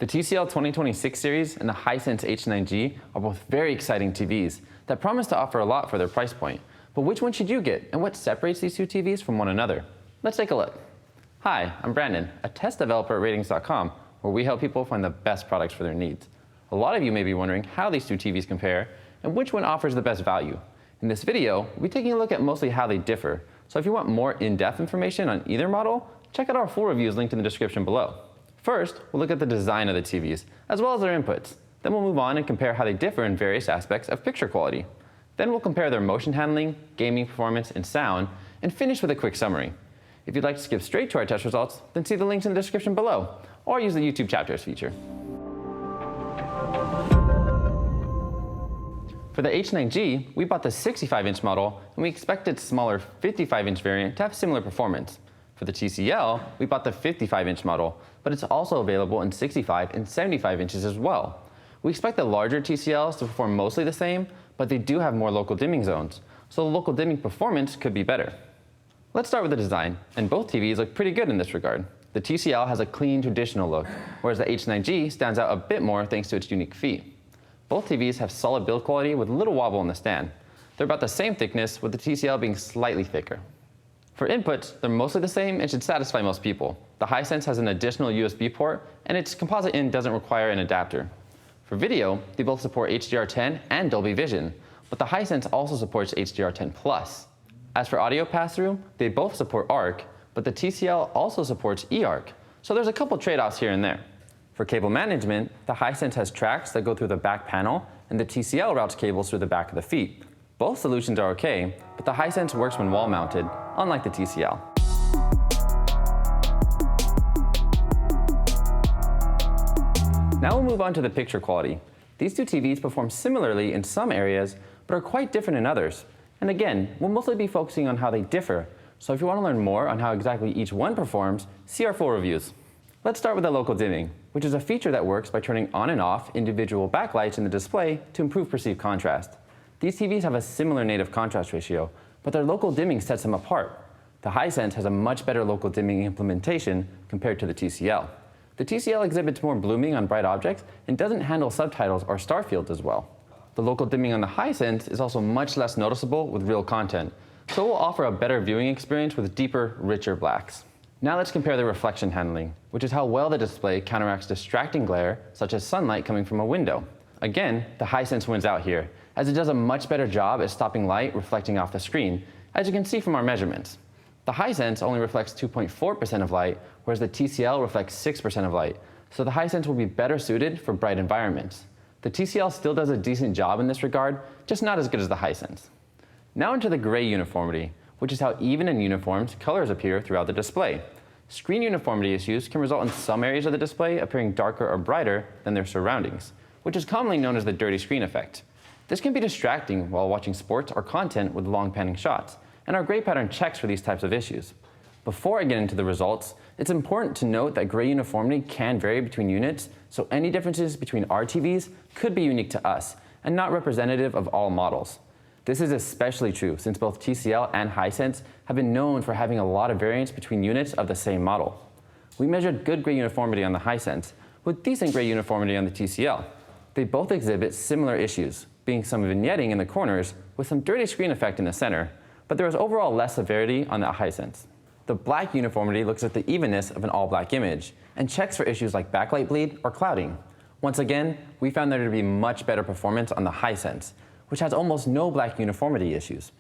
The TCL 2026 series and the Hisense H9G are both very exciting TVs that promise to offer a lot for their price point. But which one should you get, and what separates these two TVs from one another? Let's take a look. Hi, I'm Brandon, a test developer at Ratings.com, where we help people find the best products for their needs. A lot of you may be wondering how these two TVs compare and which one offers the best value. In this video, we'll be taking a look at mostly how they differ. So if you want more in-depth information on either model, check out our full reviews linked in the description below. First, we'll look at the design of the TVs, as well as their inputs. Then we'll move on and compare how they differ in various aspects of picture quality. Then we'll compare their motion handling, gaming performance, and sound, and finish with a quick summary. If you'd like to skip straight to our test results, then see the links in the description below, or use the YouTube chapters feature. For the H9G, we bought the 65-inch model, and we expect its smaller 55-inch variant to have similar performance. For the TCL, we bought the 55-inch model, but it's also available in 65 and 75 inches as well. We expect the larger TCLs to perform mostly the same, but they do have more local dimming zones, so the local dimming performance could be better. Let's start with the design, and both TVs look pretty good in this regard. The TCL has a clean, traditional look, whereas the H9G stands out a bit more thanks to its unique feet. Both TVs have solid build quality with little wobble in the stand. They're about the same thickness, with the TCL being slightly thicker. For inputs, they're mostly the same and should satisfy most people. The Hisense has an additional USB port, and its composite in doesn't require an adapter. For video, they both support HDR10 and Dolby Vision, but the Hisense also supports HDR10+. As for audio pass-through, they both support ARC, but the TCL also supports eARC, so there's a couple trade-offs here and there. For cable management, the Hisense has tracks that go through the back panel, and the TCL routes cables through the back of the feet. Both solutions are okay, but the Hisense works when wall-mounted, unlike the TCL. Now we'll move on to the picture quality. These two TVs perform similarly in some areas, but are quite different in others. And again, we'll mostly be focusing on how they differ, so if you want to learn more on how exactly each one performs, see our full reviews. Let's start with the local dimming, which is a feature that works by turning on and off individual backlights in the display to improve perceived contrast. These TVs have a similar native contrast ratio, but their local dimming sets them apart. The Hisense has a much better local dimming implementation compared to the TCL. The TCL exhibits more blooming on bright objects and doesn't handle subtitles or star fields as well. The local dimming on the Hisense is also much less noticeable with real content, so it will offer a better viewing experience with deeper, richer blacks. Now let's compare the reflection handling, which is how well the display counteracts distracting glare, such as sunlight coming from a window. Again, the Hisense wins out here, as it does a much better job at stopping light reflecting off the screen, as you can see from our measurements. The Hisense only reflects 2.4% of light, whereas the TCL reflects 6% of light, so the Hisense will be better suited for bright environments. The TCL still does a decent job in this regard, just not as good as the Hisense. Now into the gray uniformity, which is how even and uniformed colors appear throughout the display. Screen uniformity issues can result in some areas of the display appearing darker or brighter than their surroundings, which is commonly known as the dirty screen effect. This can be distracting while watching sports or content with long panning shots, and our gray pattern checks for these types of issues. Before I get into the results, it's important to note that gray uniformity can vary between units, so any differences between our TVs could be unique to us, and not representative of all models. This is especially true since both TCL and Hisense have been known for having a lot of variance between units of the same model. We measured good gray uniformity on the Hisense, with decent gray uniformity on the TCL. They both exhibit similar issues, being some vignetting in the corners with some dirty screen effect in the center, but there was overall less severity on the Hisense. The black uniformity looks at the evenness of an all-black image and checks for issues like backlight bleed or clouding. Once again, we found there to be much better performance on the Hisense, which has almost no black uniformity issues.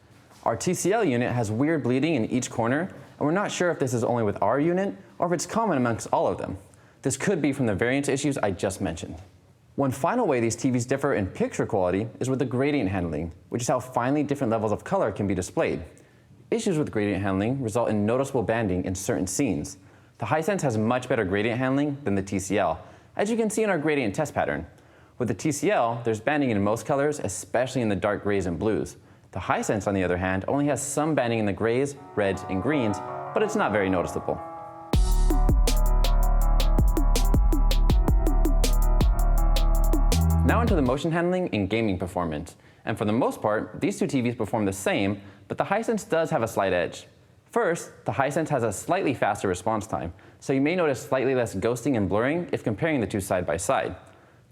Our TCL unit has weird bleeding in each corner, and we're not sure if this is only with our unit or if it's common amongst all of them. This could be from the variance issues I just mentioned. One final way these TVs differ in picture quality is with the gradient handling, which is how finely different levels of color can be displayed. Issues with gradient handling result in noticeable banding in certain scenes. The Hisense has much better gradient handling than the TCL, as you can see in our gradient test pattern. With the TCL, there's banding in most colors, especially in the dark grays and blues. The Hisense, on the other hand, only has some banding in the grays, reds, and greens, but it's not very noticeable. Now into the motion handling and gaming performance. And for the most part, these two TVs perform the same, but the Hisense does have a slight edge. First, the Hisense has a slightly faster response time, so you may notice slightly less ghosting and blurring if comparing the two side by side.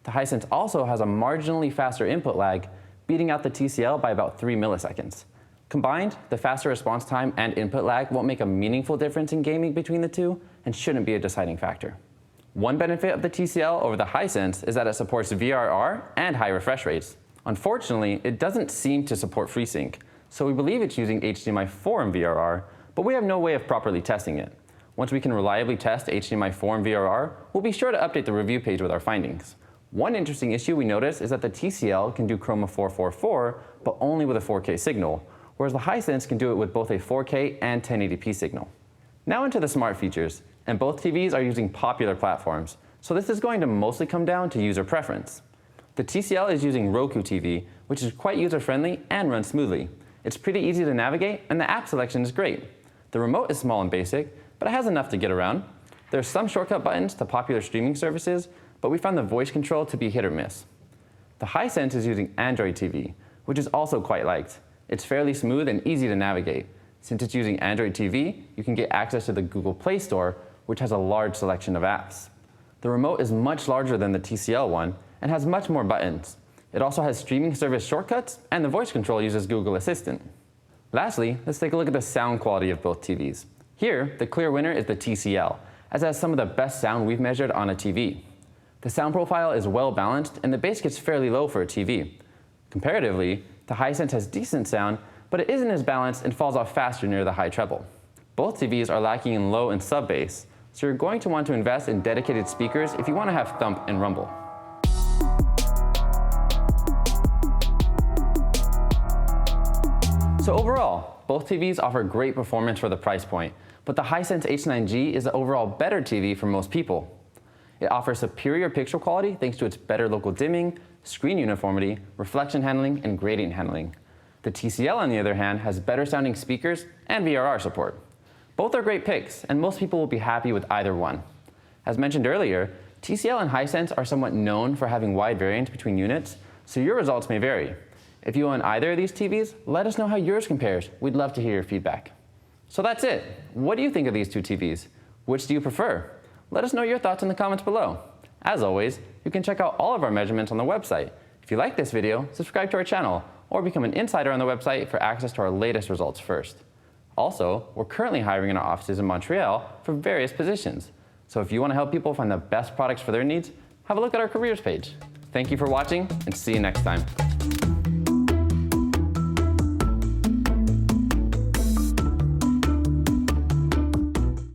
The Hisense also has a marginally faster input lag, beating out the TCL by about 3 milliseconds. Combined, the faster response time and input lag won't make a meaningful difference in gaming between the two and shouldn't be a deciding factor. One benefit of the TCL over the Hisense is that it supports VRR and high refresh rates. Unfortunately, it doesn't seem to support FreeSync, so we believe it's using HDMI 4 in VRR, but we have no way of properly testing it. Once we can reliably test HDMI 4 in VRR, we'll be sure to update the review page with our findings. One interesting issue we noticed is that the TCL can do Chroma 444, but only with a 4K signal, whereas the Hisense can do it with both a 4K and 1080p signal. Now into the smart features, and both TVs are using popular platforms, so this is going to mostly come down to user preference. The TCL is using Roku TV, which is quite user-friendly and runs smoothly. It's pretty easy to navigate, and the app selection is great. The remote is small and basic, but it has enough to get around. There are some shortcut buttons to popular streaming services, but we found the voice control to be hit or miss. The Hisense is using Android TV, which is also quite liked. It's fairly smooth and easy to navigate. Since it's using Android TV, you can get access to the Google Play Store, which has a large selection of apps. The remote is much larger than the TCL one and has much more buttons. It also has streaming service shortcuts, and the voice control uses Google Assistant. Lastly, let's take a look at the sound quality of both TVs. Here, the clear winner is the TCL, as it has some of the best sound we've measured on a TV. The sound profile is well balanced, and the bass gets fairly low for a TV. Comparatively, the Hisense has decent sound, but it isn't as balanced and falls off faster near the high treble. Both TVs are lacking in low and sub bass, so you're going to want to invest in dedicated speakers if you want to have thump and rumble. So overall, both TVs offer great performance for the price point, but the Hisense H9G is the overall better TV for most people. It offers superior picture quality thanks to its better local dimming, screen uniformity, reflection handling, and gradient handling. The TCL, on the other hand, has better sounding speakers and VRR support. Both are great picks, and most people will be happy with either one. As mentioned earlier, TCL and Hisense are somewhat known for having wide variance between units, so your results may vary. If you own either of these TVs, let us know how yours compares. We'd love to hear your feedback. So that's it. What do you think of these two TVs? Which do you prefer? Let us know your thoughts in the comments below. As always, you can check out all of our measurements on the website. If you like this video, subscribe to our channel, or become an insider on the website for access to our latest results first. Also, we're currently hiring in our offices in Montreal for various positions. So if you want to help people find the best products for their needs, have a look at our careers page. Thank you for watching, and see you next time.